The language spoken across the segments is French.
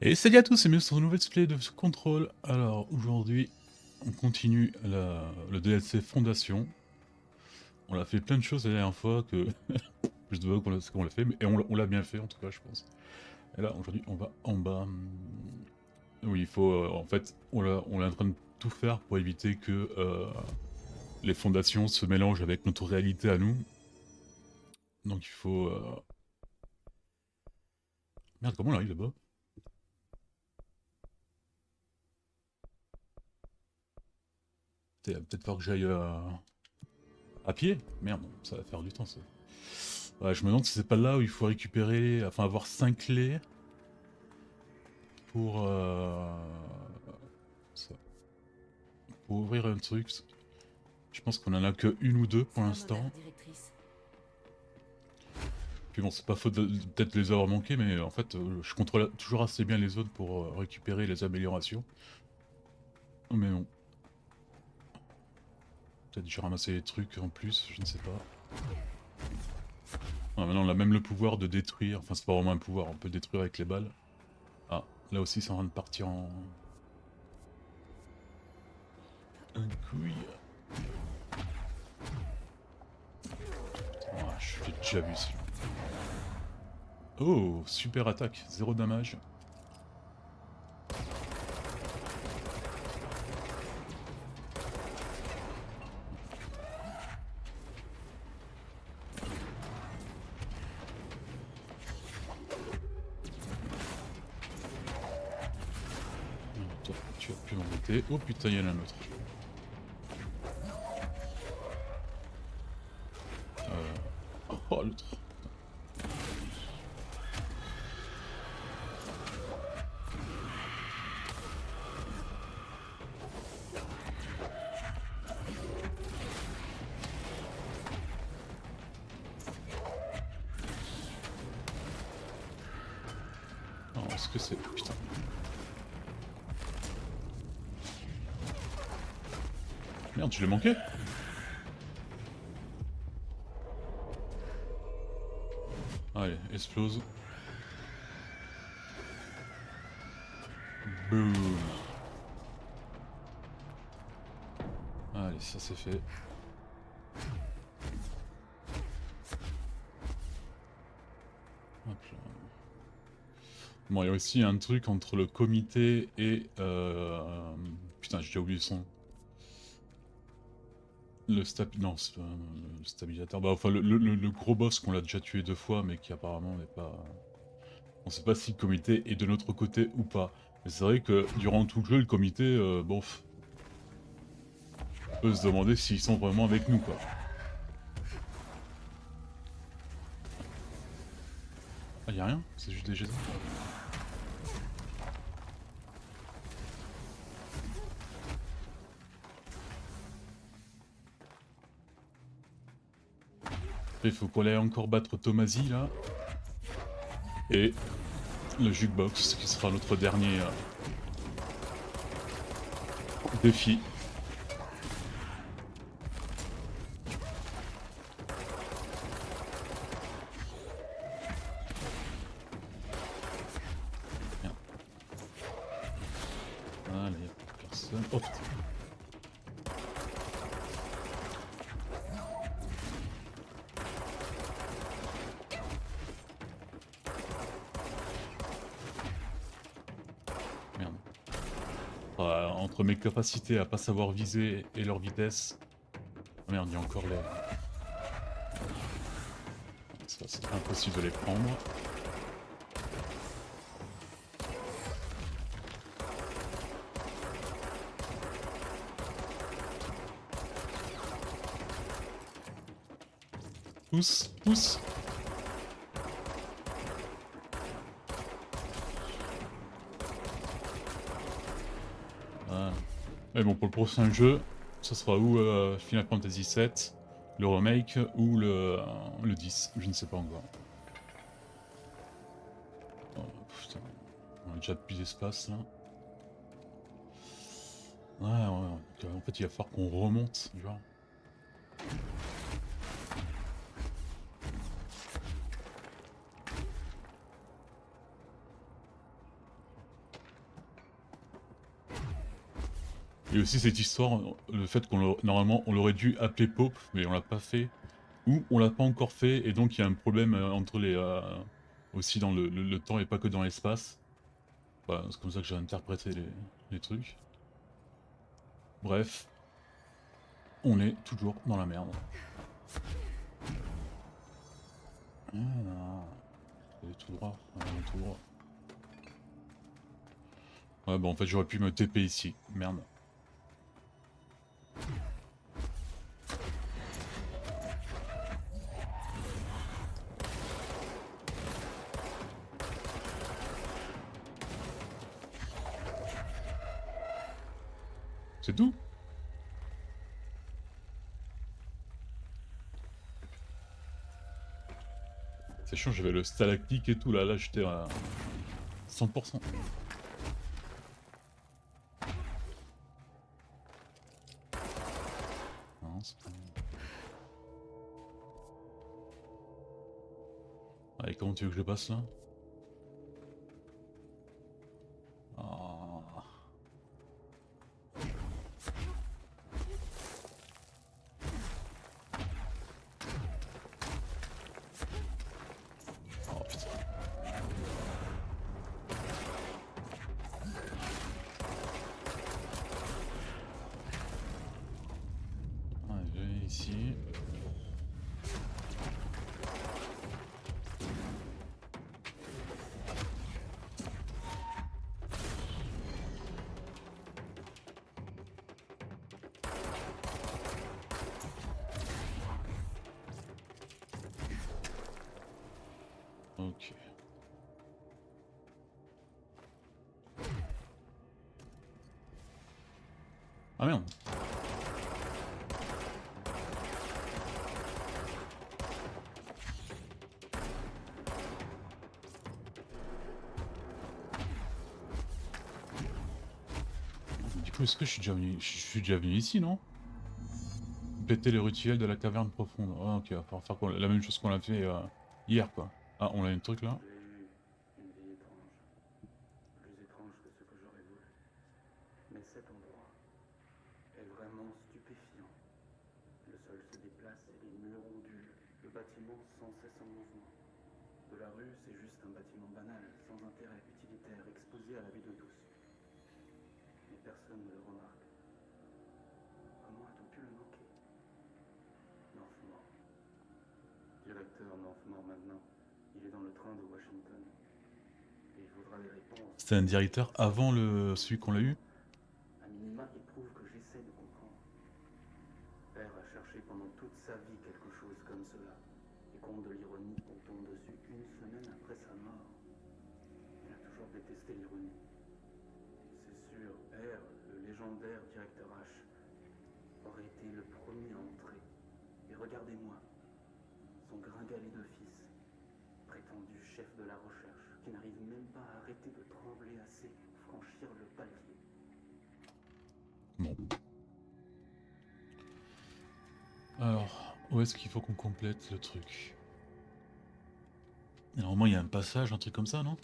Et salut à tous et bienvenue sur un nouvel let's play de Control. Alors aujourd'hui, on continue le DLC Fondation. On a fait plein de choses la dernière fois que je ne sais pas qu'on l'a fait, mais et on l'a bien fait en tout cas, je pense. Et là aujourd'hui, on va en bas. Oui, il faut en fait, on est en train de tout faire pour éviter que les fondations se mélangent avec notre réalité à nous. Donc il faut. Merde, comment on arrive là-bas? Peut-être falloir que j'aille à pied? Merde, ça va faire du temps ça. Ouais, je me demande si c'est pas là où il faut récupérer, enfin avoir 5 clés pour, ça- pour ouvrir un truc. Je pense qu'on en a que une ou deux pour C'est pas mauvais, l'instant. directrice. Puis bon, c'est pas faute de peut-être les avoir manqués, mais en fait, je contrôle toujours assez bien les zones pour récupérer les améliorations. Mais bon, peut-être j'ai ramassé des trucs en plus, je ne sais pas. Ah, maintenant, on a même le pouvoir de détruire. Enfin, c'est pas vraiment un pouvoir, on peut détruire avec les balles. Ah, là aussi, c'est en train de partir en. Un couille. Ah, je l'ai déjà vu celui-là. Oh, super attaque, zéro damage. Toi, tu vas plus m'embêter. Oh putain, il y en a un autre. Oh, l'autre. Oh, est-ce que c'est. Putain. Merde, je l'ai manqué. Allez, explose. Boum. Allez, ça c'est fait. Hop là. Bon, il y a aussi un truc entre le comité et. Putain, j'ai déjà oublié son. Non, c'est pas le stabilisateur. Bah, enfin, le gros boss qu'on l'a déjà tué 2 fois, mais qui apparemment n'est pas. On sait pas si le comité est de notre côté ou pas. Mais c'est vrai que durant tout le jeu, le comité, bon, on peut se demander s'ils sont vraiment avec nous, quoi. Ah, y'a rien? C'est juste des jets. Il faut qu'on aille encore battre Tomasi, là. Et le jukebox, qui sera notre dernier défi. Merde. Ah, là, y'a plus personne. Oh putain. Merde. Entre mes capacités à pas savoir viser et leur vitesse. Oh merde, il y a encore les. Ça, c'est impossible de les prendre. Pousse, pousse. Voilà. Mais bon, pour le prochain jeu, ce sera ou Final Fantasy VII, le remake, ou le 10. Je ne sais pas encore. Oh, putain, on a déjà plus d'espace là. Ouais, ouais, donc, en fait, il va falloir qu'on remonte, tu vois. Et aussi cette histoire, le fait normalement on l'aurait dû appeler Pope, mais on l'a pas fait. Ou on l'a pas encore fait, et donc il y a un problème entre les... aussi dans le temps et pas que dans l'espace. Voilà, c'est comme ça que j'ai interprété les trucs. Bref. On est toujours dans la merde. Ah, tout droit, tout droit. Ouais, bon, en fait, j'aurais pu me TP ici. Merde. C'est tout? C'est chiant, j'avais le stalactique et tout, là j'étais à 100%. Non, c'est pas... Allez, comment tu veux que je passe là? Ah. Oh putain. Allez, je vais ici. Ok. Ah merde. Du coup, est-ce que je suis déjà venu ici, non? Péter les rituels de la caverne profonde. Ah ok, on va faire la même chose qu'on a fait hier, quoi. Ah, on a un truc là. J'ai eu une vie étrange. Plus étrange que ce que j'aurais voulu. Mais cet endroit est vraiment stupéfiant. Le sol se déplace et les murs ondulent. Le bâtiment sans cesse en mouvement. De la rue, c'est juste un bâtiment banal, sans intérêt, utilitaire, exposé à la vue de tous. Mais personne ne le remarque. Comment a-t-on pu le manquer? Northmore. Directeur Northmore maintenant. Il est dans le train de Washington. Et il voudra des réponses. C'était un directeur avant celui qu'on l'a eu? À minima, il prouve que j'essaie de comprendre. Père a cherché pendant toute sa vie quelque chose comme cela. Et comte de l'ironie, on tombe dessus une semaine après sa mort. Il a toujours détesté l'ironie. C'est sûr, Père, le légendaire directeur H, aurait été le premier à entrer. Et regardez-moi, son gringalet de fils, prétendu chef de la recherche, qui n'arrive même pas à arrêter de trembler assez pour franchir le palier. Bon. Alors, où est-ce qu'il faut qu'on complète le truc? Normalement, il y a un passage, un truc comme ça, non?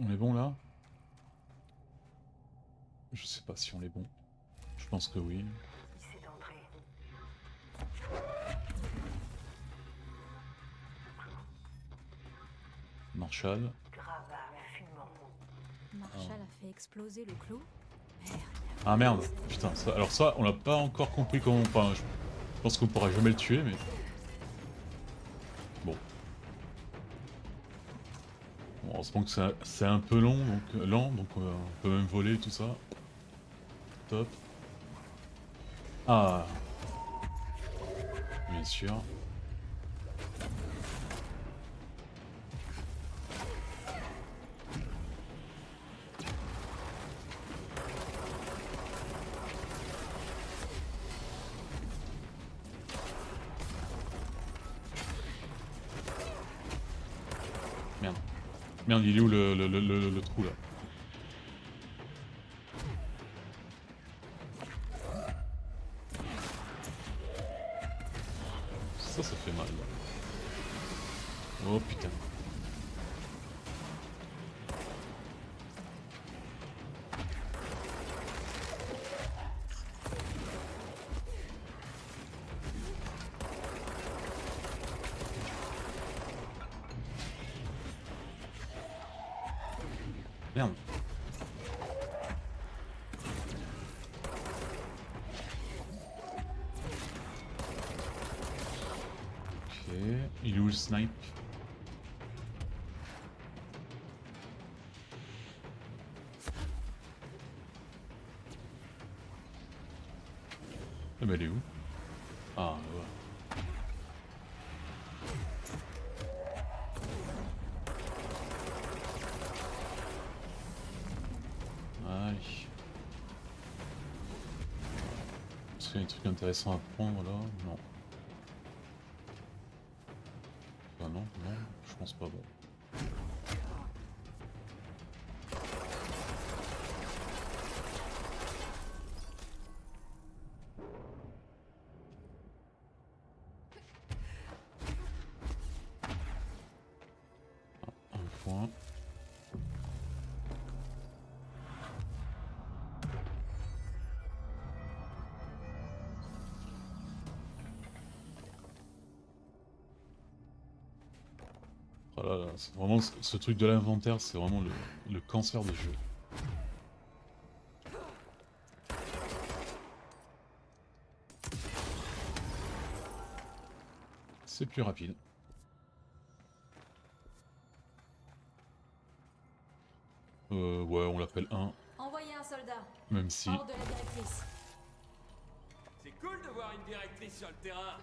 On est bon là? Je sais pas si on est bon. Je pense que oui. Marshall. Marshall a fait exploser le clos? Merde. Ah merde, putain, ça, alors ça, on l'a pas encore compris comment... Enfin, je pense qu'on pourra jamais le tuer, mais... Bon. Bon, heureusement que c'est un peu lent, donc on peut même voler tout ça. Top. Ah. Bien sûr. Merde. Merde, il est où le trou là? Merde. Ok, il est où le snipe? Ah bah elle est où? Ah ouais. Allez. Est-ce qu'il y a des trucs intéressants à prendre là? Non. Bah non, non, je pense pas. Bon. Un point. Oh là là, c'est vraiment ce truc de l'inventaire, c'est vraiment le cancer des jeux. C'est plus rapide. Ouais, on l'appelle 1, Envoyez un soldat. même si... Hors de la directrice. C'est cool de voir une directrice sur le terrain.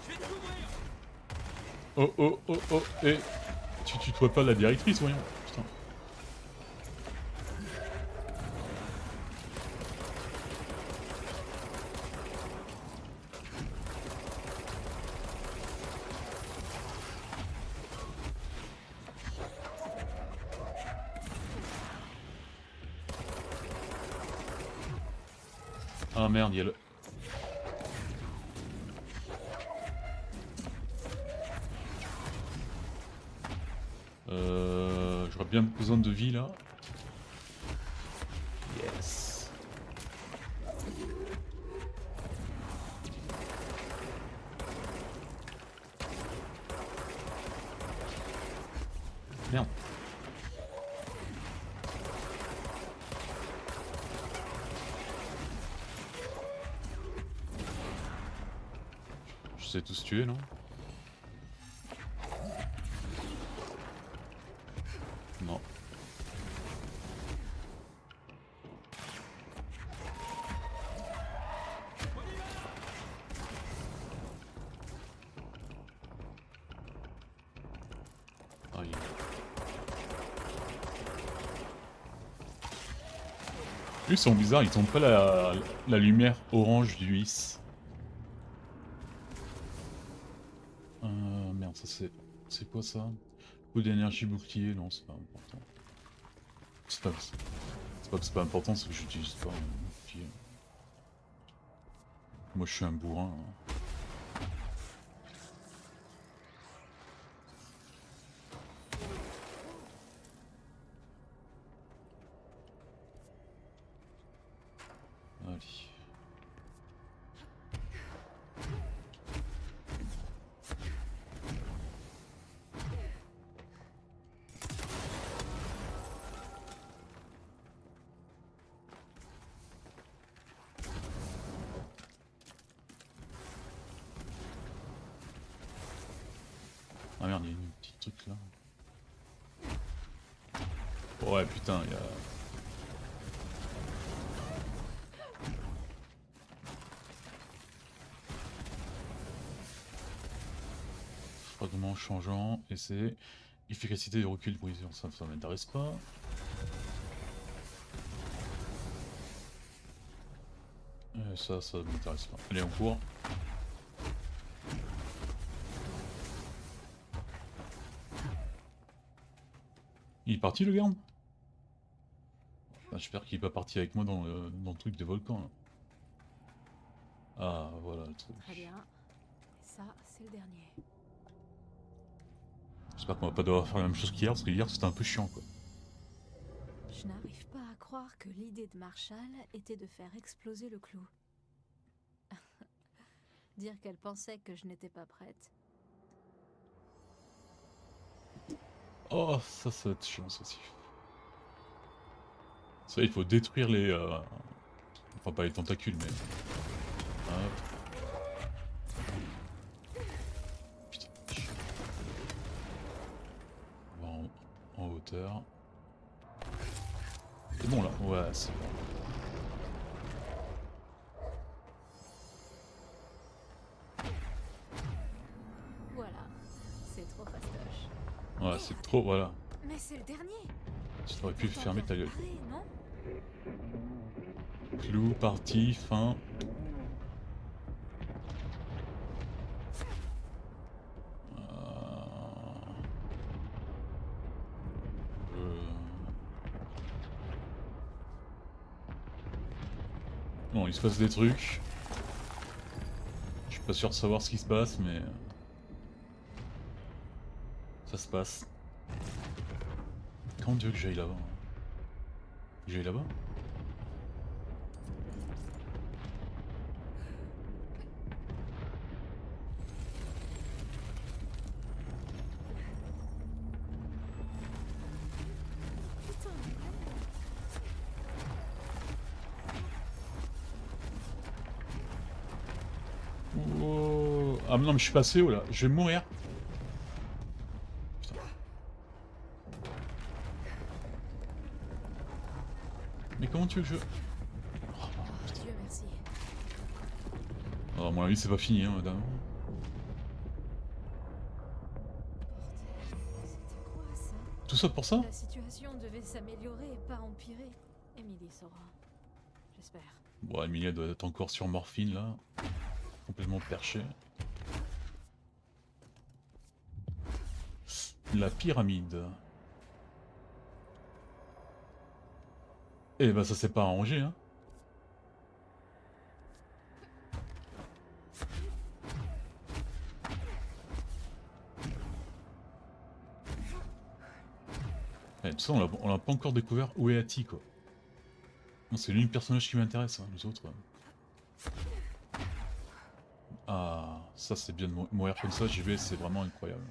Je vais te couvrir. Oh oh oh oh, et tu tutoies pas la directrice, voyons. Putain. Ah merde, il y a le... J'aurais bien besoin de vie là. Yes. Merde. Je sais tous tuer, non? Non. Ah, ils sont bizarres, ils ont pas la lumière orange du hisse. Merde, ça c'est... C'est quoi ça? Coup d'énergie bouclier? Non, c'est pas important. C'est pas que c'est pas important, c'est que j'utilise pas un bouclier. Moi je suis un bourrin. Hein. Allez. Ah merde, il y a une petite truc là. Ouais putain, il y a... Fragment changeant, et c'est... Efficacité de recul de brisure, ça m'intéresse pas. Ça m'intéresse pas. Allez, on court. Il est parti le garde? Ah, j'espère qu'il est pas parti avec moi dans le truc des volcans là. Ah voilà le truc. Très bien. Et ça, c'est le dernier. J'espère qu'on va pas devoir faire la même chose qu'hier, parce que hier c'était un peu chiant quoi. Je n'arrive pas à croire que l'idée de Marshall était de faire exploser le clou. Dire qu'elle pensait que je n'étais pas prête. Oh, ça va être chiant ça aussi. Ça, il faut détruire les... Enfin, pas les tentacules, mais... Hop. Putain, chiant. On va en hauteur. C'est bon là? Ouais, c'est bon. Voilà, c'est trop fastoche. Ouais, c'est trop, voilà. Mais c'est le dernier. Tu t'aurais pu Pourtant fermer bien ta gueule. préparé, non? Clou, partie, fin. Bon, il se passe des trucs. Je suis pas sûr de savoir ce qui se passe, mais... Ça se passe. Comment tu veux que j'aille là-bas? Que j'aille là-bas? Putain, Oh. Ah non mais je suis passé haut là, je vais mourir. Putain. Mais comment tu veux que je... oh, Dieu merci. Oh, à mon avis c'est pas fini hein madame. Bordel, c'était quoi ça? Tout ça pour ça? La situation devait s'améliorer et pas empirer. Emily saura. J'espère. Bon, Emilia doit être encore sur morphine là. Complètement perché. La pyramide. Eh ben ça s'est pas arrangé hein. Eh, tout ça on l'a pas encore découvert où est Hattie quoi. C'est l'unique personnage qui m'intéresse, hein, les autres. Ah, ça c'est bien de mourir comme ça, JB, c'est vraiment incroyable.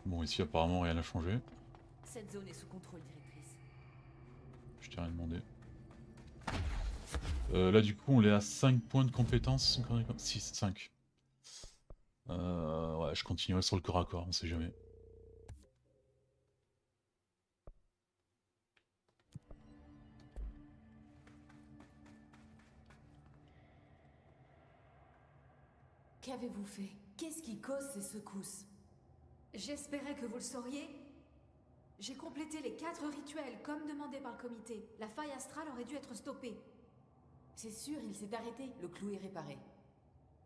Bon, ici apparemment rien n'a changé. Cette zone est sous contrôle, directrice. Je t'ai rien demandé. Là du coup on est à 5 points de compétence. 6, 5. Ouais, je continuerai sur le corps à corps, on sait jamais. Qu'avez-vous fait? Qu'est-ce qui cause ces secousses? J'espérais que vous le sauriez. J'ai complété les 4 rituels comme demandé par le comité. La faille astrale aurait dû être stoppée. C'est sûr, il s'est arrêté. Le clou est réparé.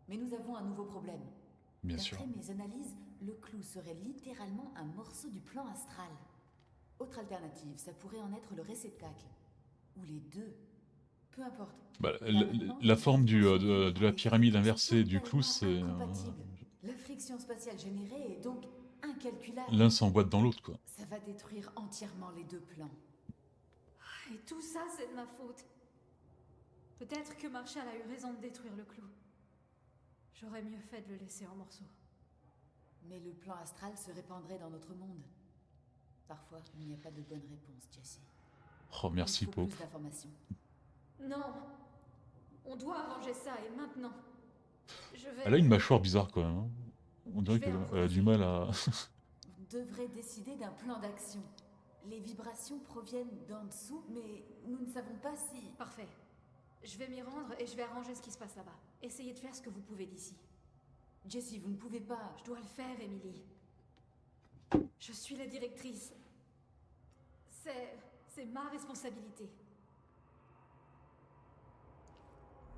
Mais nous avons un nouveau problème. Bien sûr. D'après mes analyses, le clou serait littéralement un morceau du plan astral. Autre alternative, ça pourrait en être le réceptacle. Ou les deux. Peu importe. Bah, la forme de la pyramide inversée du clou, c'est... La friction spatiale générée est donc incalculable. L'un s'emboîte dans l'autre, quoi. Ça va détruire entièrement les deux plans. Et tout ça, c'est de ma faute. Peut-être que Marshall a eu raison de détruire le clou. J'aurais mieux fait de le laisser en morceaux. Mais le plan astral se répandrait dans notre monde. Parfois, il n'y a pas de bonne réponse, Jessie. Oh, merci, Il faut Pope. plus d'informations. Non. On doit arranger ça, et maintenant. Je vais... Elle a une mâchoire bizarre, quand même. Hein. On dirait qu'elle a du mal à... Vous devrez décider d'un plan d'action. Les vibrations proviennent d'en dessous, mais nous ne savons pas si... Parfait. Je vais m'y rendre et je vais arranger ce qui se passe là-bas. Essayez de faire ce que vous pouvez d'ici. Jessie, vous ne pouvez pas... Je dois le faire, Emily. Je suis la directrice. C'est ma responsabilité.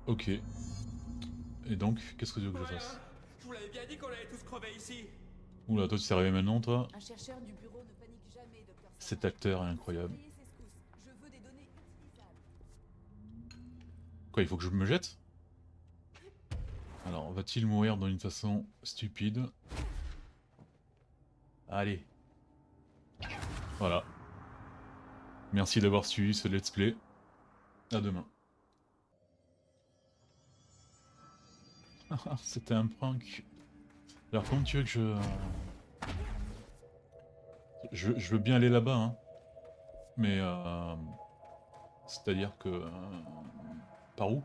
Ok. Et donc, qu'est-ce que tu veux que je fasse? Je vous l'avais bien dit qu'on allait tous crever ici. Oula, toi tu t'es arrivé maintenant, toi. Un chercheur du bureau ne panique jamais, docteur Sarah. Cet acteur est incroyable. Surveillez ces secousses. Je veux des données utilisables. Quoi, il faut que je me jette? Alors, va-t-il mourir d'une façon stupide? Allez. Voilà. Merci d'avoir suivi ce let's play. À demain. C'était un prank. Alors, comment tu veux que je veux bien aller là-bas, hein. Mais, c'est-à-dire que... par où?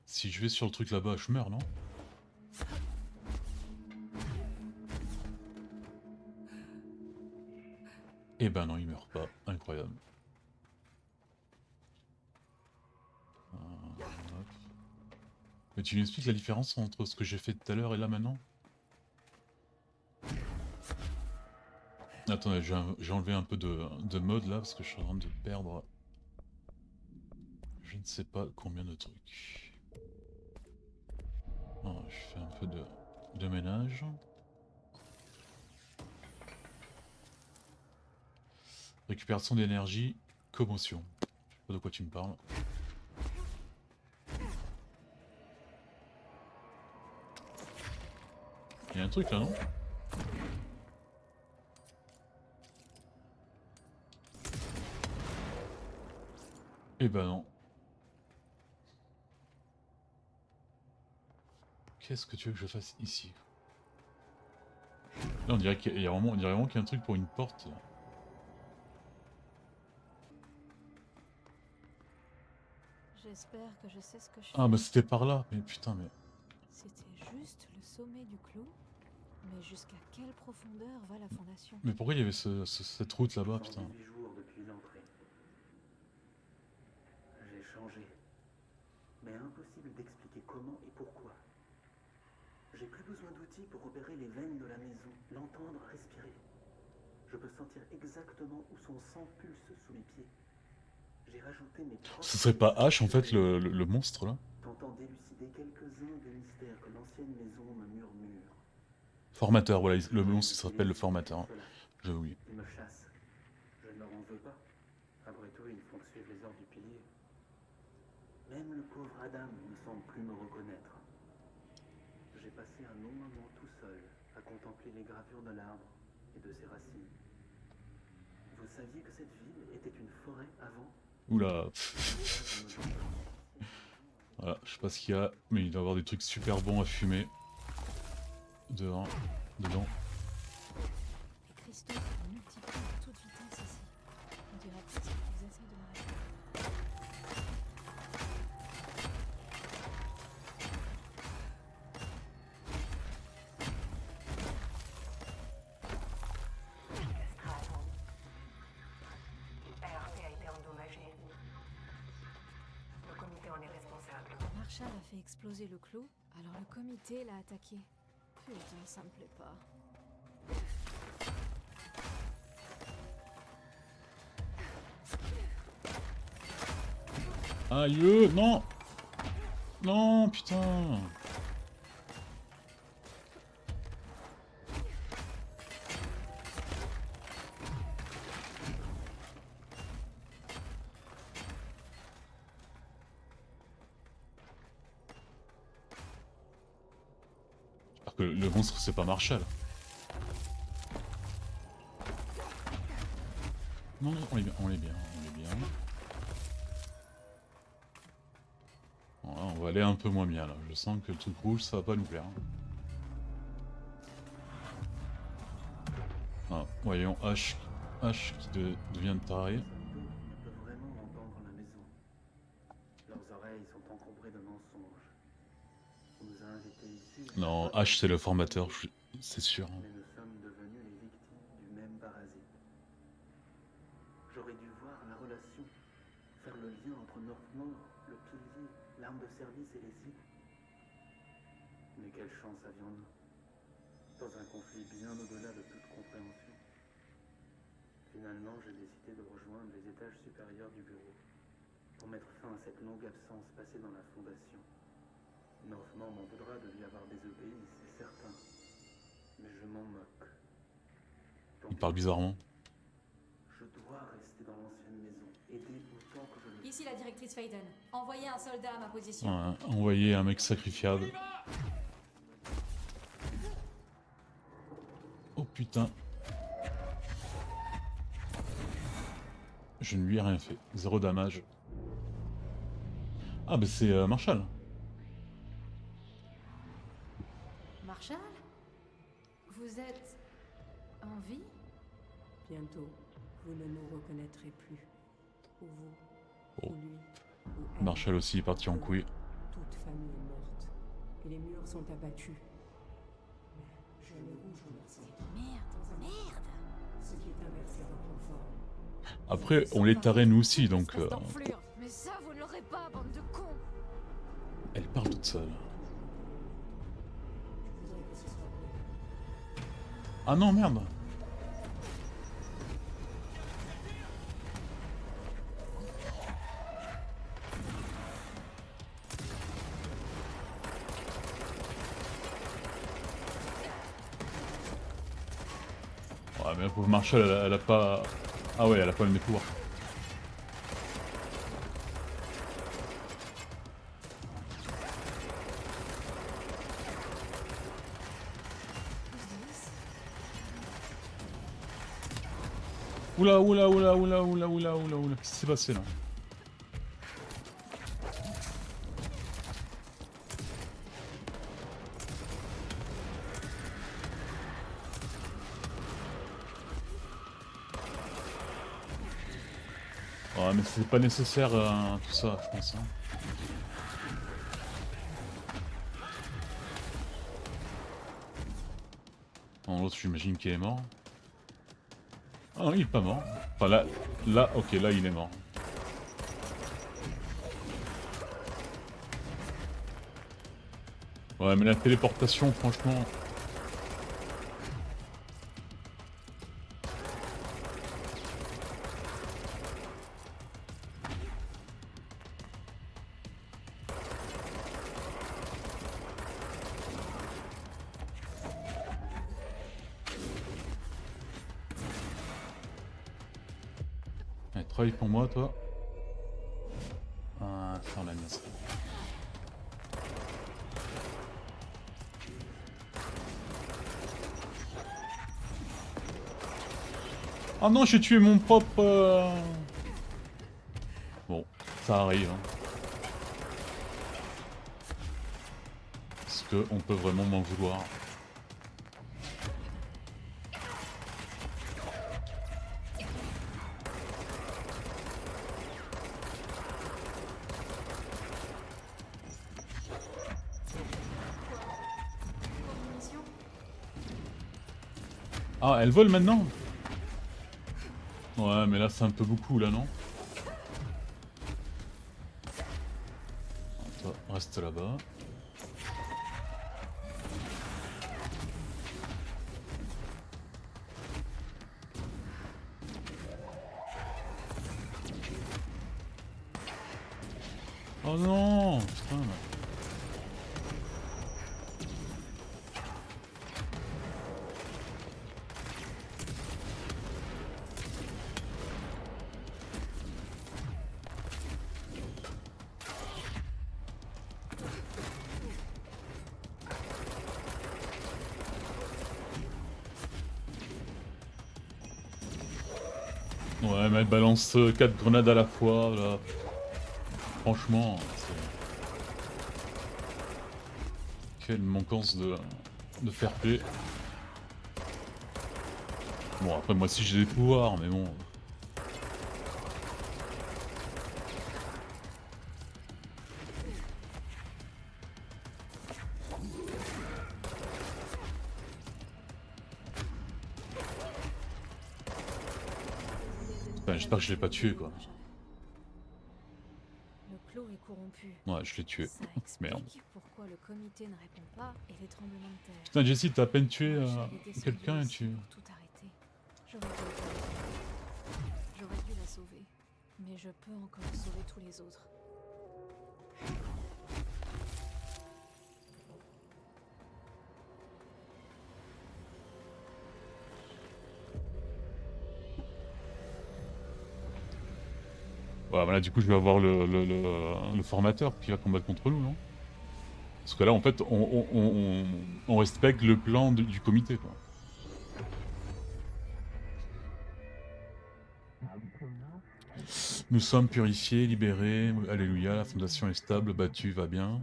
Si je vais sur le truc là-bas, je meurs, non? Eh ben non, il meurt pas. Incroyable. Hop. Mais tu m'expliques la différence entre ce que j'ai fait tout à l'heure et là maintenant? Attendez, j'ai enlevé un peu de mode là parce que je suis en train de perdre je ne sais pas combien de trucs. Oh, je fais un peu de ménage. Récupération d'énergie, commotion. Je sais pas de quoi tu me parles. Il y a un truc là, non? Eh ben non. Qu'est-ce que tu veux que je fasse ici? Là on dirait qu'il y a vraiment, on dirait vraiment qu'il y a un truc pour une porte. J'espère que je sais ce que je fais. Ah bah c'était par là, mais putain mais... C'était juste le sommet du clou. Mais jusqu'à quelle profondeur va la fondation? Mais pourquoi il y avait cette route là-bas, putain? 118 jours depuis l'entrée. J'ai changé. Mais impossible d'expliquer comment et pourquoi. J'ai plus besoin d'outils pour repérer les veines de la maison, l'entendre respirer. Je peux sentir exactement où son sang pulse sous mes pieds. J'ai rajouté mes propres... Ce serait pas H en fait le monstre là? Tentant d'élucider quelques-uns des mystères que l'ancienne maison me murmure. Formateur, voilà, le monstre il s'appelle le formateur. Je oui. Il me chasse. Je ne leur en veux pas. Après tout, ils font que suivre les ordres du pilier. Même le pauvre Adam ne semble plus me reconnaître. J'ai passé un long moment tout seul à contempler les gravures de l'arbre et de ses racines. Vous saviez que cette ville était une forêt avant? Oula. Voilà, je sais pas ce qu'il y a, mais il doit y avoir des trucs super bons à fumer. Dedans. Les cristaux se multiplient à toute vitesse ici. On dirait presque qu'ils essaient de m'arrêter. RP a été endommagé. Le comité en est responsable. Marshall a fait exploser le clou, alors le comité l'a attaqué. Putain, ça me plaît pas. Aïe, non! Non, putain! J'espère que le monstre c'est pas Marshall. Non, non, on est bien, on est bien, on est bien. Voilà, on va aller un peu moins bien là. Je sens que le truc rouge ça va pas nous plaire. Ah, voyons H qui devient taré. Ne peuvent vraiment entendre la maison. Leurs oreilles sont encombrées de mensonges. On nous a invités ici. Non, H c'est le formateur, c'est sûr. Mais nous sommes devenus les victimes du même parasite. J'aurais dû voir la relation, faire le lien entre Northmore, le pilier, l'arme de service et les îles. Mais quelle chance avions-nous? Dans un conflit bien au-delà de toute compréhension. Finalement, j'ai décidé de rejoindre les étages supérieurs du bureau pour mettre fin à cette longue absence passée dans la fondation. Northman m'en voudra de lui avoir désobéi, c'est certain. Mais je m'en moque. Tant Il parle pis. bizarrement. Je dois rester dans l'ancienne maison, aider autant que je le peux. Ici la directrice Faden. Envoyez un soldat à ma position. Ouais, envoyer un mec sacrifiable. Oh putain. Je ne lui ai rien fait. 0 damage. Ah bah c'est Marshall. Marshall? Vous êtes en vie? Bientôt, vous ne nous reconnaîtrez plus. Ou vous, Oh. ou lui, ou elle. Marshall aussi est parti en couille. Toute famille est morte. Et les murs sont abattus. Mais je ne vous remercie. Merde. Ce qui est inversé reprend forme. Après, on les tarait nous aussi, donc... Espèce d'enflure. Mais ça, vous ne l'aurez pas, bande de cons! Elle parle toute seule. Je voudrais que ce soit vrai. Ah non, merde. Ouais, mais la pauvre Marshall, elle a pas... Ah ouais, elle a pas le même pouvoir. Oula, oula, oula, oula, oula, oula, oula, oula, qu'est-ce qui s'est passé là? Ouais, mais c'est pas nécessaire tout ça, je pense. Hein. Bon, l'autre, j'imagine qu'il est mort. Ah non, il est pas mort. Enfin là, ok, là il est mort. Ouais, mais la téléportation, franchement... Allez, travaille pour moi, toi. Ah, faire la mise. Ah non, j'ai tué mon propre... Bon, ça arrive. Hein. Est-ce qu'on peut vraiment m'en vouloir? Mission? Ah, elle vole maintenant? Ouais, mais là c'est un peu beaucoup là, non? Toi, reste là-bas. Oh non! Putain. Ouais, mais elle balance 4 grenades à la fois, là. Franchement, c'est... Quelle manquance de fair play. Bon, après, moi aussi j'ai des pouvoirs, mais bon... Enfin, j'espère que je l'ai pas tué, quoi. Le clos est corrompu. Ouais, je l'ai tué. Ça explique Merde. pourquoi le comité ne répond pas et les tremblements de terre. Putain, Jessie, t'as à peine tué Marshall est descendu quelqu'un et ici tu... pour tout arrêter. J'aurais dû le faire. J'aurais dû la sauver. Mais je peux encore sauver tous les autres. Ouais, voilà, du coup, je vais avoir le formateur qui va combattre contre nous, non? Parce que là, en fait, on respecte le plan du comité, quoi. Nous sommes purifiés, libérés. Alléluia, la fondation est stable, battue, va bien.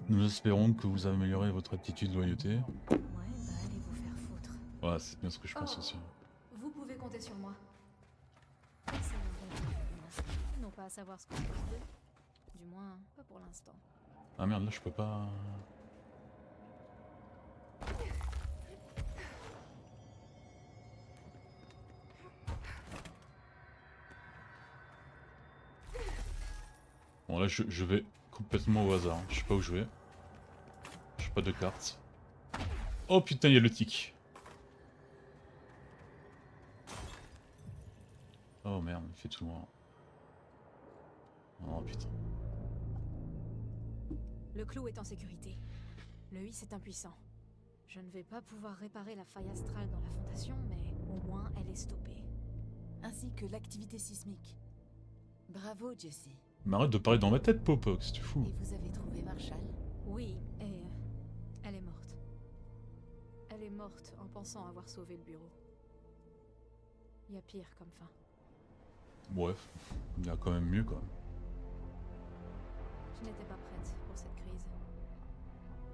Nous espérons que vous améliorez votre attitude de loyauté. Ouais, bah allez vous faire foutre. Ouais, c'est bien ce que je pense aussi. Vous pouvez compter sur moi. Essayons d'être Ils n'ont pas à savoir ce qu'on pense d'eux. Du moins, pas pour l'instant. Ah merde, là, je peux pas... Bon, là, je vais complètement au hasard. Je sais pas où je vais. Je pas de cartes. Oh putain, il y a le tic. Oh merde, il fait tout noir. Oh putain. Le clou est en sécurité. Le Whis est impuissant. Je ne vais pas pouvoir réparer la faille astrale dans la fondation, mais au moins elle est stoppée. Ainsi que l'activité sismique. Bravo, Jesse. Mais arrête de parler dans ma tête, Popox, tu fous. Et vous avez trouvé Marshall? Oui, et elle est morte. Elle est morte en pensant avoir sauvé le bureau. Il y a pire comme fin. Bref, il y a quand même mieux, quand même. Je n'étais pas prête pour cette crise.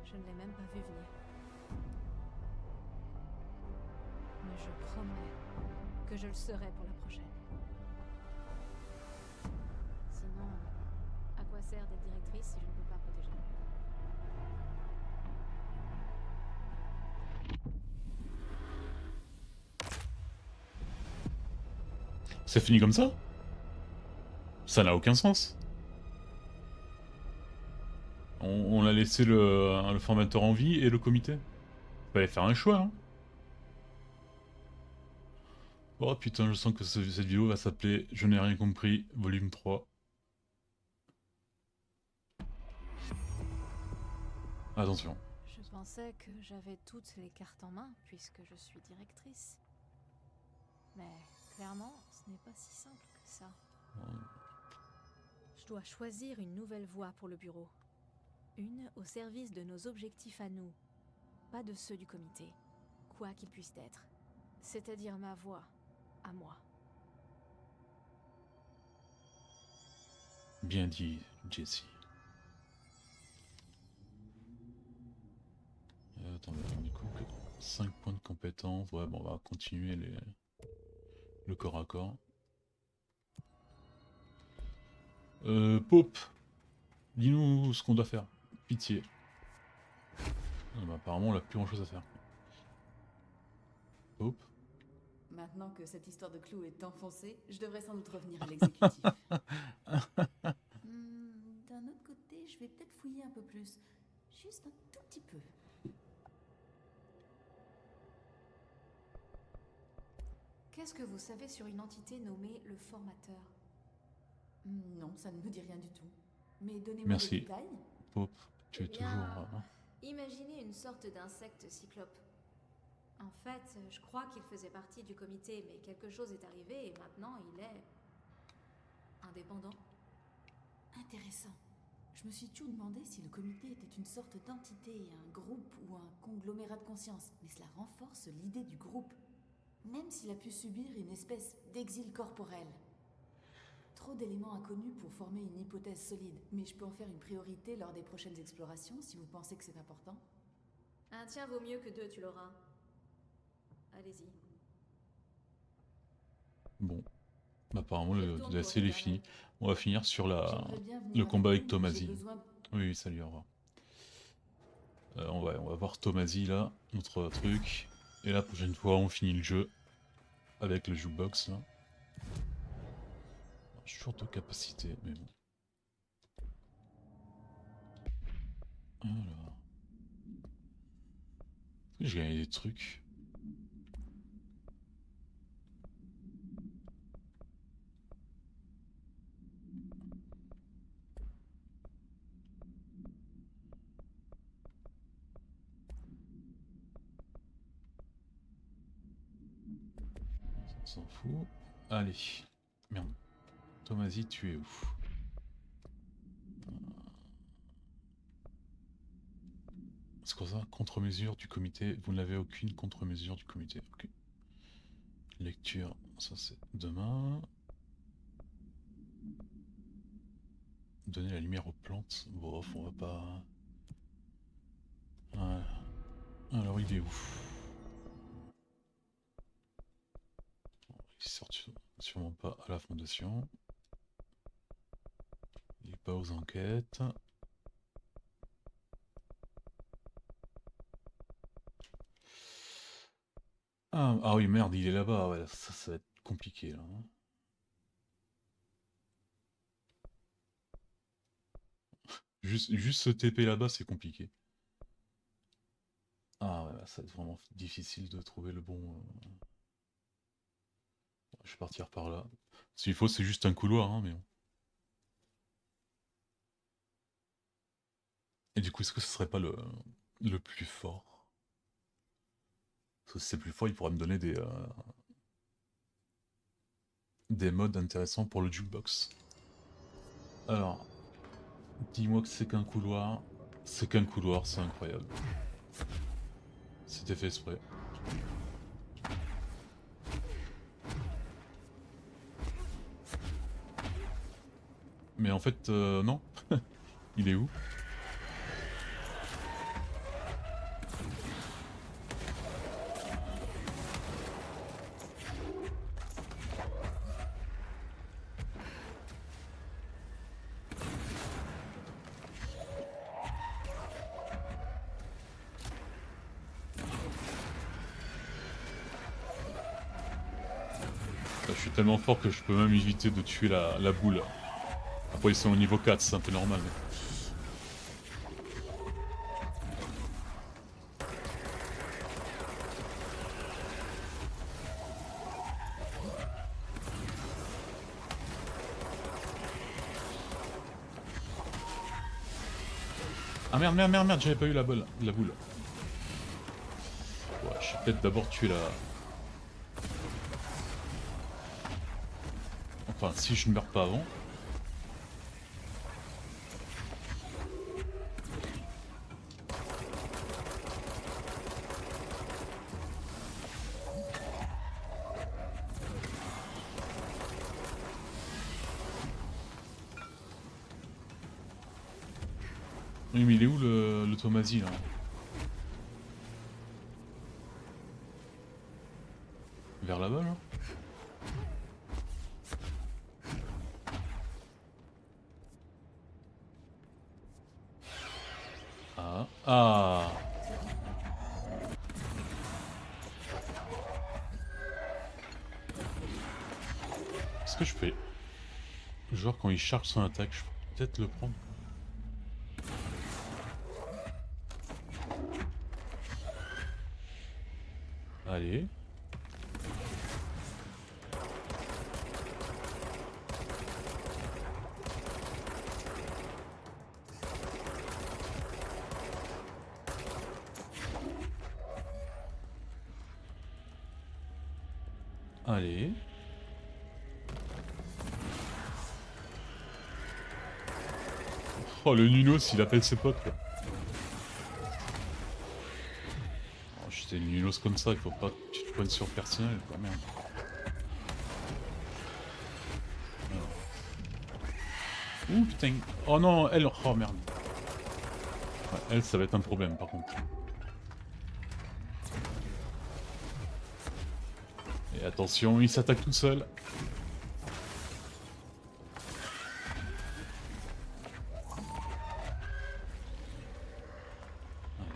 Je ne l'ai même pas vue venir. Mais je promets que je le serai pour la prochaine. Sinon, à quoi sert d'être directrice si je ne peux pas protéger mon C'est fini comme ça? Ça n'a aucun sens. On a laissé le formateur en vie et le comité. Fallait faire un choix, hein. Oh putain, je sens que cette vidéo va s'appeler Je n'ai rien compris, volume 3. Attention. Je pensais que j'avais toutes les cartes en main puisque je suis directrice. Mais clairement, ce n'est pas si simple que ça. Je dois choisir une nouvelle voie pour le bureau. Une au service de nos objectifs à nous, pas de ceux du comité, quoi qu'il puisse être. C'est-à-dire ma voie, à moi. Bien dit, Jesse. Attends, du coup, 5 points de compétence. Ouais, bon, on va continuer le corps à corps. Pope, dis-nous ce qu'on doit faire. Pitié. Ah bah, apparemment, on n'a plus grand chose à faire. Pope. Maintenant que cette histoire de clou est enfoncée, je devrais sans doute revenir à l'exécutif. D'un autre côté, je vais peut-être fouiller un peu plus. Juste un tout petit peu. Qu'est-ce que vous savez sur une entité nommée le formateur? Non, ça ne me dit rien du tout. Mais donnez-moi Merci. des détails. Pope, tu es Eh bien, toujours... Imaginez une sorte d'insecte cyclope. En fait, je crois qu'il faisait partie du comité, mais quelque chose est arrivé et maintenant il est indépendant. Intéressant. Je me suis toujours demandé si le comité était une sorte d'entité, un groupe ou un conglomérat de conscience. Mais cela renforce l'idée du groupe. Même s'il a pu subir une espèce d'exil corporel. Trop d'éléments inconnus pour former une hypothèse solide, mais je peux en faire une priorité lors des prochaines explorations si vous pensez que c'est important. Un tien vaut mieux que deux, tu l'auras. Allez-y. Bon. Bah, apparemment, le Retourne DLC pour il est le fini. dernier. On va finir sur J'aimerais bien venir le combat avec vous, mais j'ai Tomasi. besoin de- Oui, oui, salut, au revoir. On va voir Tomasi là, notre truc. Et la prochaine fois, on finit le jeu avec le jukebox là. Short de capacité, mais bon. Alors. J'ai gagné des trucs. On s'en fout. Allez. Merde. Tomazi, tu es où? C'est quoi ça? Contre-mesure du comité. Vous n'avez aucune contre-mesure du comité. Ok. Lecture, ça c'est demain. Donner la lumière aux plantes. Bon, on va pas... Voilà. Alors il est où? Il sort sûrement pas à la fondation. Il est pas aux enquêtes. Ah oui, merde, il est là-bas. Ouais, ça va être compliqué là. Hein. Juste se TP là-bas, c'est compliqué. Ah ouais, ça va être vraiment difficile de trouver le bon... Je vais partir par là. S'il faut, c'est juste un couloir, hein, mais bon. Et du coup, est-ce que ce serait pas le plus fort? Parce que si c'est plus fort, il pourra me donner des modes intéressants pour le jukebox. Alors, dis-moi que c'est qu'un couloir. C'est qu'un couloir, c'est incroyable. C'était fait exprès. Mais en fait, non. Il est où? Je suis tellement fort que je peux même éviter de tuer la boule. Après ils sont au niveau 4, c'est un peu normal. Mais... Ah merde, j'avais pas eu la boule. Ouais, je vais peut-être d'abord tuer la... Enfin, si je ne meurs pas avant... Oui, mais il est où le Tomazi, là? Vers là-bas, là? Ah. Ah. Est-ce que je fais... Genre quand il charge son attaque, je peux peut-être le prendre. Allez. Allez. Oh, le Nunos, il appelle ses potes, quoi. Oh, j'étais une Nunos comme ça, il faut pas que tu te prennes sur personnel, quoi, merde. Ouh, putain. Oh non, elle, oh merde. Ouais, elle, ça va être un problème, par contre. Et attention, il s'attaque tout seul.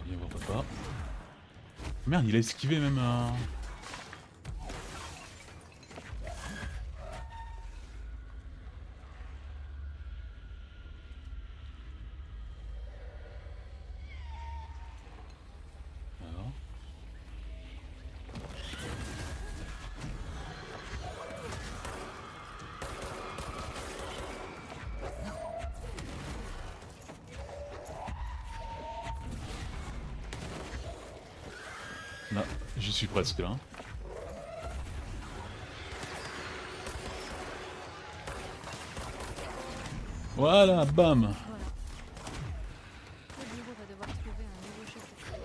Allez, on va pas. Merde, il a esquivé même un... Alors. Là, j'y suis presque là. Voilà, bam. Voilà. Le bureau va devoir trouver un nouveau chef de file.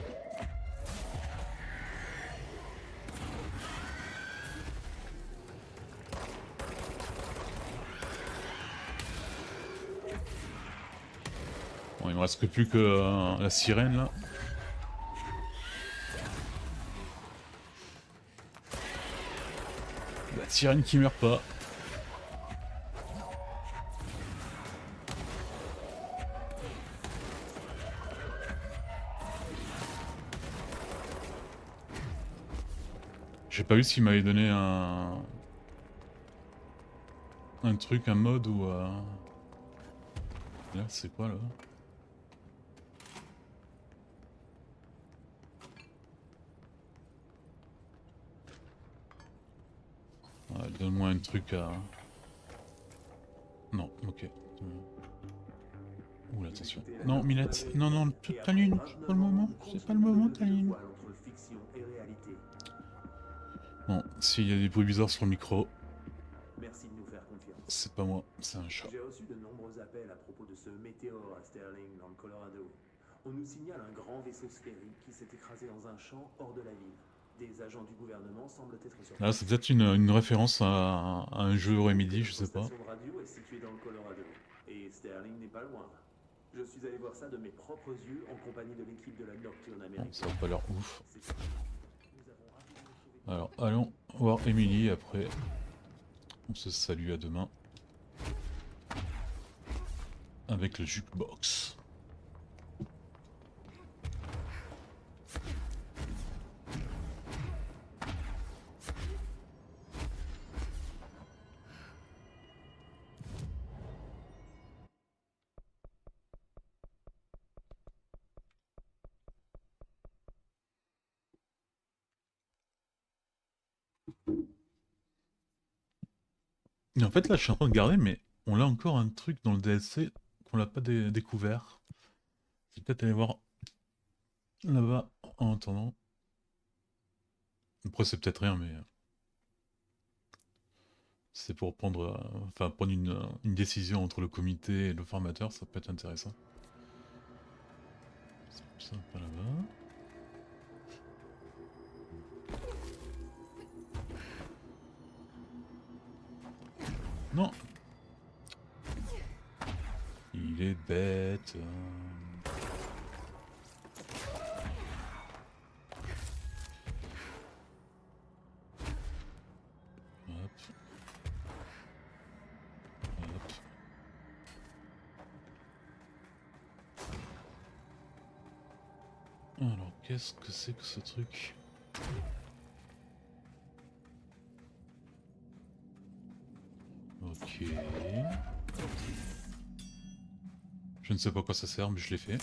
Bon, il me reste que plus que la sirène là. La sirène qui meurt pas. J'ai pas vu s'il m'avait donné un truc, un mode ou là c'est quoi là? Ouais, donne-moi un truc à... Non, ok. Oula, attention. Non, Milette, non, non, Taline, c'est pas le moment, c'est pas le moment, Taline. Bon, s'il y a des bruits bizarres sur le micro, Merci de nous faire confiance. c'est pas moi, c'est un chat. J'ai reçu de nombreux appels à propos de ce météore à Sterling dans le Colorado. On nous signale un grand vaisseau sphérique qui s'est écrasé dans un champ hors de la ville. Des agents du gouvernement semblent être sur Là, c'est peut-être une référence à un jeu Remedy, je sais pas. La station de radio est située dans le Colorado et Sterling n'est pas loin. Je suis allé voir ça de mes propres yeux en compagnie de l'équipe de la Nocturne Bon, américaine. ça a pas l'air ouf. Nous avons rapidement trouvé... Alors, allons voir Emily après. On se salue à demain. Avec le jukebox. Et en fait, là, je suis en train de regarder, mais on a encore un truc dans le DLC qu'on n'a pas découvert. Je vais peut-être aller voir là-bas en attendant. Après, c'est peut-être rien, mais c'est pour prendre, enfin, prendre une décision entre le comité et le formateur, ça peut être intéressant. Ça, pas là-bas. Non. Il est bête. Hop. Hop. Alors, qu'est-ce que c'est que ce truc? Ok. Je ne sais pas à quoi ça sert, mais je l'ai fait.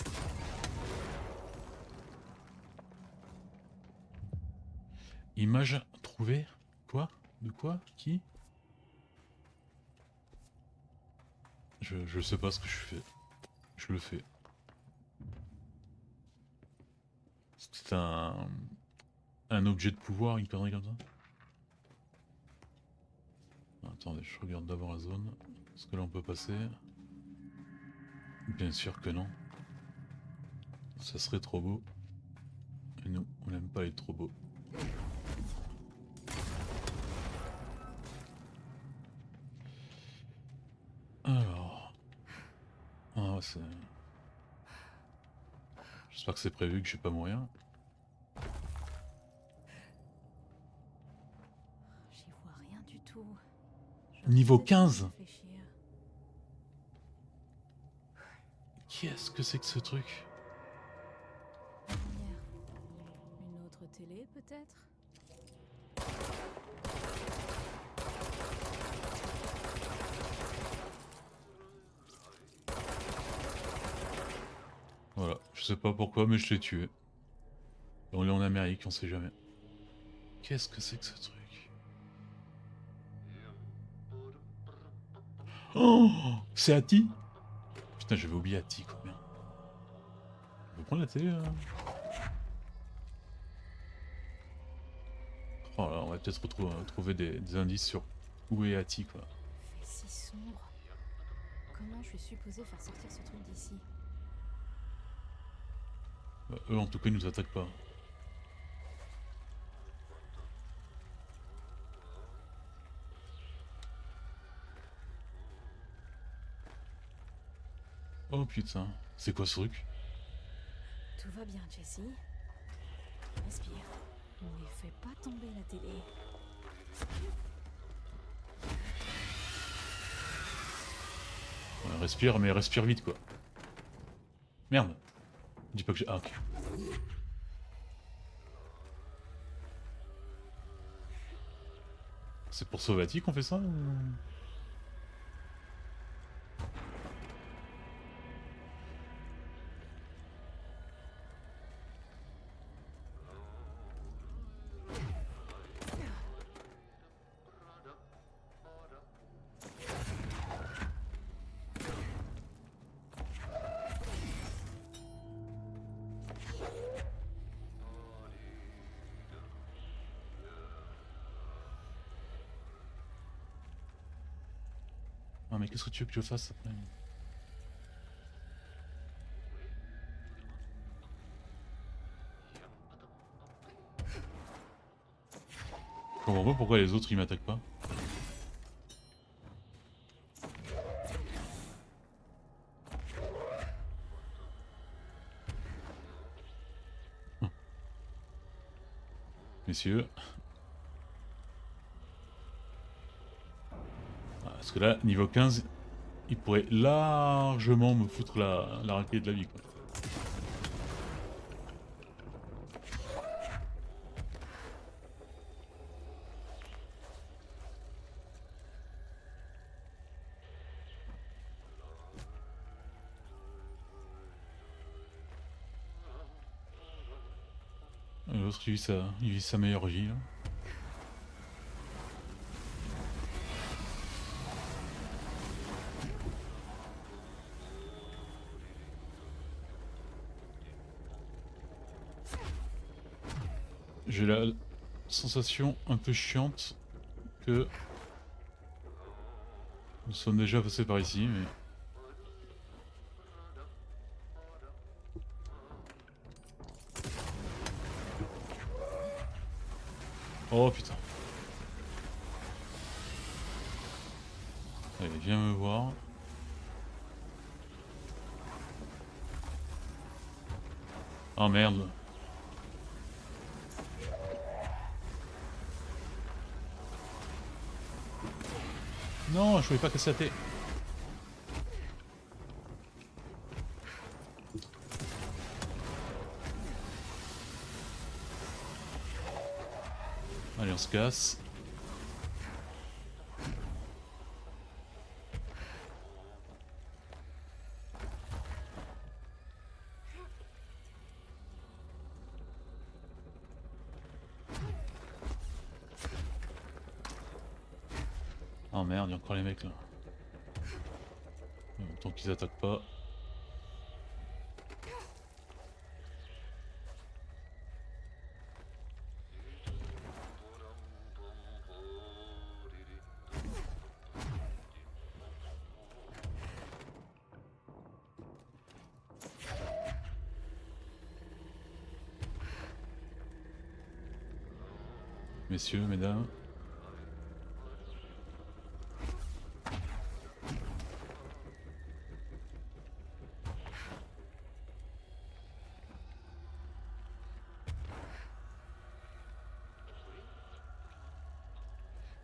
Image trouvée? Quoi? De quoi? Qui? Je sais pas ce que je fais. Je le fais. C'est un objet de pouvoir, il paraît comme ça. Attendez, je regarde d'abord la zone. Est-ce que là on peut passer? Bien sûr que non. Ça serait trop beau. Et nous, on n'aime pas les trop beaux. Alors... Ah, c'est... J'espère que c'est prévu que je vais pas mourir. J'y vois rien du tout. Je Niveau vais 15. réfléchir. Qu'est-ce que c'est que ce truc? Lumière. Une autre télé, peut-être? Voilà, je sais pas pourquoi, mais je l'ai tué. On est en Amérique, on sait jamais. Qu'est-ce que c'est que ce truc? Oh, c'est Ati? Putain, j'avais oublié Ati, quoi. Merde. Je vais prendre la télé, là. Oh là, on va peut-être trouver des indices sur où est Ati, quoi. C'est si sombre. Comment je suis supposée faire sortir ce truc d'ici? Bah, eux en tout cas ils nous attaquent pas. Oh putain, c'est quoi ce truc? Tout va bien, Jessie. Respire. Mais fais pas tomber la télé. Ouais, respire, mais respire vite quoi. Merde. Dis pas que j'ai... Ah ok. C'est pour Sauvati qu'on fait ça ou... Ah mais qu'est-ce que tu veux que je fasse après? Je comprends pas pourquoi les autres ils m'attaquent pas. Messieurs. Ah, parce que là, niveau 15, il pourrait largement me foutre la raclée de la vie quoi. L'autre il vit sa meilleure vie là. J'ai la sensation un peu chiante que nous sommes déjà passés par ici, mais... Oh putain. Allez, viens me voir. Oh merde. Non, je pouvais pas casser la tête. Allez, on se casse. Oh merde, il y a encore les mecs là. Tant qu'ils attaquent pas. Messieurs, mesdames.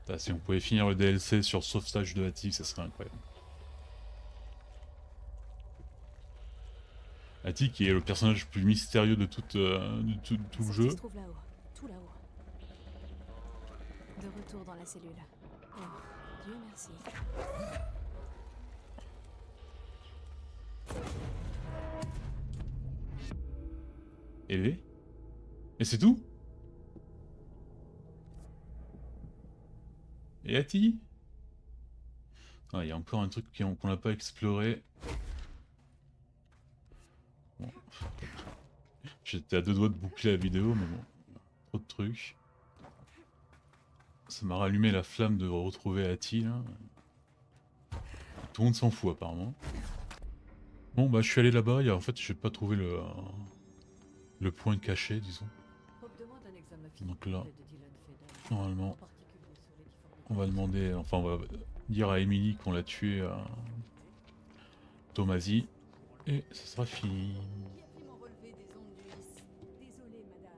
Ah, si on pouvait finir le DLC sur le sauvetage de Attic, ça serait incroyable. Attic qui est le personnage le plus mystérieux de tout le jeu. Se trouve là-haut, tout là-haut. De retour dans la cellule. Oh, Dieu merci. Élevé? Et c'est tout? Et Ati? Ah, il y a encore un truc qu'on n'a pas exploré. Bon. J'étais à deux doigts de boucler la vidéo, mais bon, trop de trucs. Ça m'a rallumé la flamme de retrouver Ati là. Tout le monde s'en fout apparemment. Bon bah je suis allé là-bas, en fait j'ai pas trouvé le point caché disons. Donc là, normalement, on va demander, enfin on va dire à Emily qu'on l'a tué à Tomasi et ça sera fini. Désolée, madame.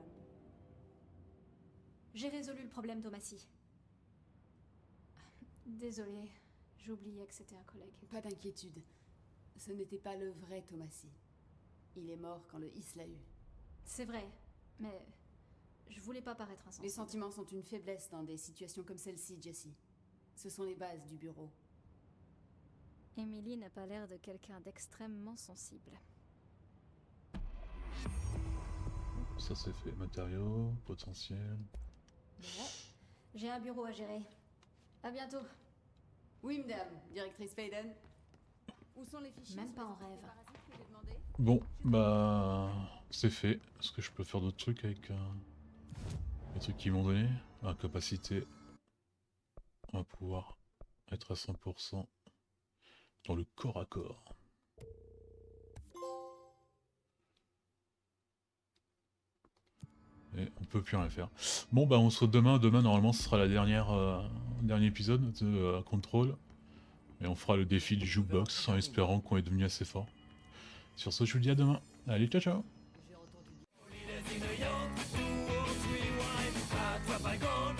J'ai résolu le problème, Tomasi. Désolée, j'oubliais que c'était un collègue. Pas d'inquiétude. Ce n'était pas le vrai Tomasi. Il est mort quand le Is l'a eu. C'est vrai, mais je voulais pas paraître insensible. Les sentiments sont une faiblesse dans des situations comme celle-ci, Jessie. Ce sont les bases du bureau. Emily n'a pas l'air de quelqu'un d'extrêmement sensible. Ça c'est fait, matériaux, potentiel. Bon, j'ai un bureau à gérer. À bientôt. Oui, madame, directrice Faden. Où sont les fichiers Même sur pas les en rêve. parasites que j'ai demandé? Bon, bah c'est fait. Est-ce que je peux faire d'autres trucs avec les trucs qu'ils m'ont donné? La capacité. On va pouvoir être à 100% dans le corps à corps. Et on peut plus rien faire. Bon bah on se retrouve demain. Demain normalement ce sera la dernier épisode de Control. Et on fera le défi du jukebox en espérant qu'on est devenu assez fort. Sur ce je vous dis à demain. Allez ciao ciao. Toi pas gone